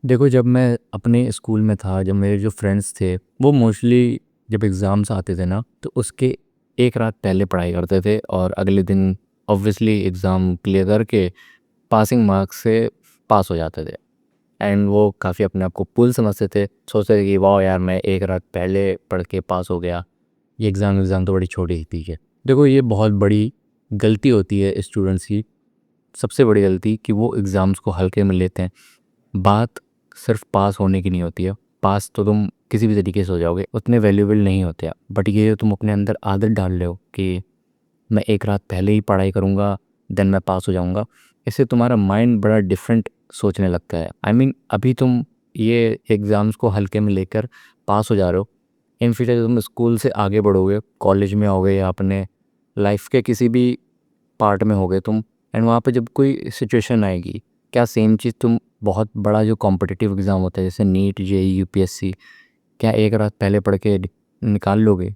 देखो, जब मैं अपने स्कूल में था, जब मेरे जो फ्रेंड्स थे, वो मोस्टली जब एग्ज़ाम्स आते थे ना, तो उसके एक रात पहले पढ़ाई करते थे और अगले दिन ऑब्वियसली एग्ज़ाम क्लियर करके पासिंग मार्क्स से पास हो जाते थे। एंड वो काफ़ी अपने आप को कूल समझते थे, सोचते थे कि वाह यार, मैं एक रात पहले पढ़ के पास हो गया, ये एग्ज़ाम तो बड़ी छोटी ही चीज़ है। देखो, ये बहुत बड़ी गलती होती है स्टूडेंट्स की। सबसे बड़ी गलती कि वो एग्ज़ाम्स को हल्के में लेते हैं। बात सिर्फ पास होने की नहीं होती है। पास तो तुम किसी भी तरीके से हो जाओगे, उतने वैल्यूएबल नहीं होते आप। बट ये जो तुम अपने अंदर आदत डाल रहे हो कि मैं एक रात पहले ही पढ़ाई करूँगा, देन मैं पास हो जाऊँगा, इससे तुम्हारा माइंड बड़ा डिफरेंट सोचने लगता है। आई मीन अभी तुम ये एग्ज़ाम्स को हल्के में लेकर पास हो जा रहे हो। इन फ्यूचर जब तुम स्कूल से आगे बढ़ोगे, कॉलेज में होगे या अपने लाइफ के किसी भी पार्ट में होगे तुम, एंड वहाँ पे जब कोई सिचुएशन आएगी, क्या सेम चीज़ तुम बहुत बड़ा जो कॉम्पिटिटिव एग्ज़ाम होता है जैसे नीट, जेईई, यूपीएससी, क्या एक रात पहले पढ़ के निकाल लोगे?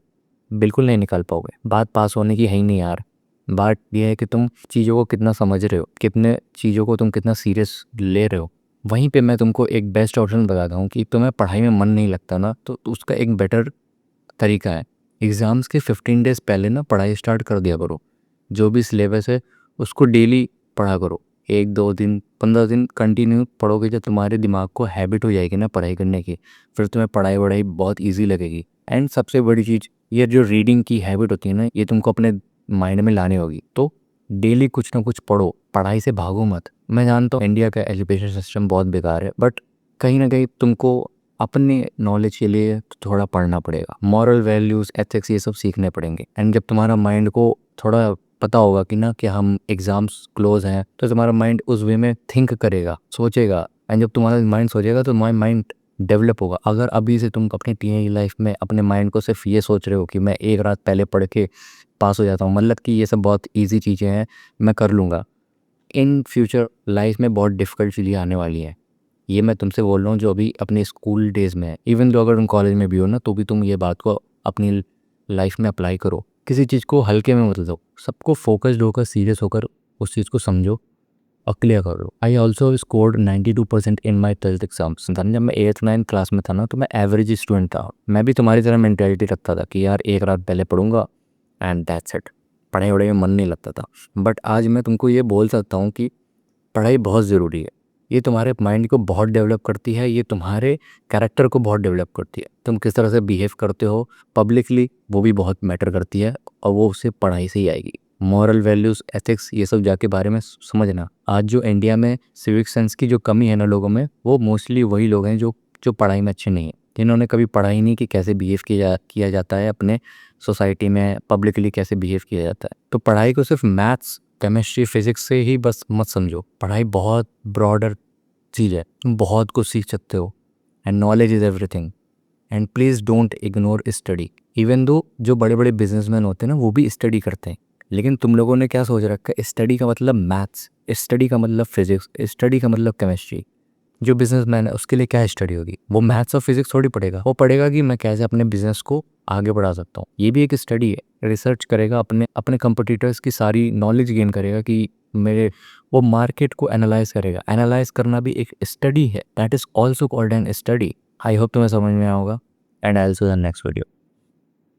बिल्कुल नहीं निकाल पाओगे। बात पास होने की है ही नहीं यार। बात ये है कि तुम चीज़ों को कितना समझ रहे हो, कितने चीज़ों को तुम कितना सीरियस ले रहे हो। वहीं पे मैं तुमको एक बेस्ट ऑप्शन बताता हूँ कि तुम्हें पढ़ाई में मन नहीं लगता ना, तो उसका एक बेटर तरीका है। एग्ज़ाम्स के 15 डेज़ पहले ना पढ़ाई स्टार्ट कर दिया करो। जो भी सिलेबस है उसको डेली पढ़ा करो। 1-2 दिन, 15 दिन कंटिन्यू पढ़ोगे, जब तुम्हारे दिमाग को हैबिट हो जाएगी ना पढ़ाई करने की, फिर तुम्हें पढ़ाई-वढ़ाई बहुत ईज़ी लगेगी। एंड सबसे बड़ी चीज़, ये जो रीडिंग की हैबिट होती है ना, ये तुमको अपने माइंड में लानी होगी। तो डेली कुछ ना कुछ पढ़ो, पढ़ाई से भागो मत। मैं जानता हूँ इंडिया का एजुकेशन सिस्टम बहुत बेकार है, बट कहीं न कहीं तुमको अपने नॉलेज के लिए थोड़ा पढ़ना पड़ेगा। मॉरल वैल्यूज़, एथिक्स, ये सब सीखने पड़ेंगे। एंड जब तुम्हारा माइंड को थोड़ा पता होगा कि ना कि हम एग्ज़ाम्स क्लोज़ हैं, तो तुम्हारा माइंड उस वे में थिंक करेगा, सोचेगा। एंड जब तुम्हारा माइंड सोचेगा तो तुम्हारा माइंड डेवलप होगा। अगर अभी से तुम अपनी टीनेज लाइफ में अपने माइंड को सिर्फ ये सोच रहे हो कि मैं एक रात पहले पढ़ के पास हो जाता हूँ, मतलब कि ये सब बहुत ईज़ी चीज़ें हैं, मैं कर लूँगा। इन फ्यूचर लाइफ में बहुत डिफ़िकल्ट चीज़ें आने वाली हैं। ये मैं तुमसे बोल रहा हूँ जो अभी अपने स्कूल डेज़ में है। इवन दो अगर तुम कॉलेज में भी हो ना, तो भी तुम ये बात को अपनी लाइफ में अप्लाई करो। किसी चीज़ को हल्के में मत लो। सबको फ़ोकस्ड होकर, सीरियस होकर उस चीज़ को समझो और क्लियर करो। I also scored 92% in my 12th exams. जब मैं 8th-9th क्लास में था ना, तो मैं एवरेज स्टूडेंट था। मैं भी तुम्हारी तरह मेंटालिटी रखता था कि यार एक रात पहले पढ़ूंगा एंड दैट्स इट। पढ़ाई-वढ़ाई में मन नहीं लगता था। बट आज मैं तुमको ये बोल सकता हूँ कि पढ़ाई बहुत ज़रूरी है। ये तुम्हारे माइंड को बहुत डेवलप करती है, ये तुम्हारे कैरेक्टर को बहुत डेवलप करती है। तुम किस तरह से बिहेव करते हो पब्लिकली, वो भी बहुत मैटर करती है, और वो उससे पढ़ाई से ही आएगी। मॉरल वैल्यूज़, एथिक्स, ये सब जाके बारे में समझना। आज जो इंडिया में सिविक सेंस की जो कमी है ना लोगों में, वो मोस्टली वही लोग हैं जो जो पढ़ाई में अच्छे नहीं हैं, जिन्होंने कभी पढ़ाई नहीं कि कैसे बिहेव किया जाता है अपने सोसाइटी में, पब्लिकली कैसे बिहेव किया जाता है। तो पढ़ाई को सिर्फ मैथ्स, केमिस्ट्री, फिजिक्स से ही बस मत समझो। पढ़ाई बहुत ब्रॉडर चीज़ है, तुम बहुत कुछ सीख सकते हो। And knowledge is everything. And please don't ignore study. Even though जो बड़े बड़े बिजनेसमैन होते हैं ना, वो भी स्टडी करते हैं। लेकिन तुम लोगों ने क्या सोच रखा है, स्टडी का मतलब मैथ्स, स्टडी का मतलब फिजिक्स, स्टडी का मतलब केमिस्ट्री। जो बिजनेसमैन है उसके लिए क्या स्टडी होगी? वो मैथ्स और फिजिक्स थोड़ी पढ़ेगा, वो पढ़ेगा कि मैं कैसे अपने बिजनेस को आगे बढ़ा सकता हूँ। ये भी एक स्टडी है। रिसर्च करेगा, अपने अपने कंपटीटर्स की सारी नॉलेज गेन करेगा कि मेरे, वो मार्केट को एनालाइज करेगा। एनालाइज करना भी एक स्टडी है, that is also called an study. I hope तुम्हें समझ में आया होगा, and I will see you in the next video.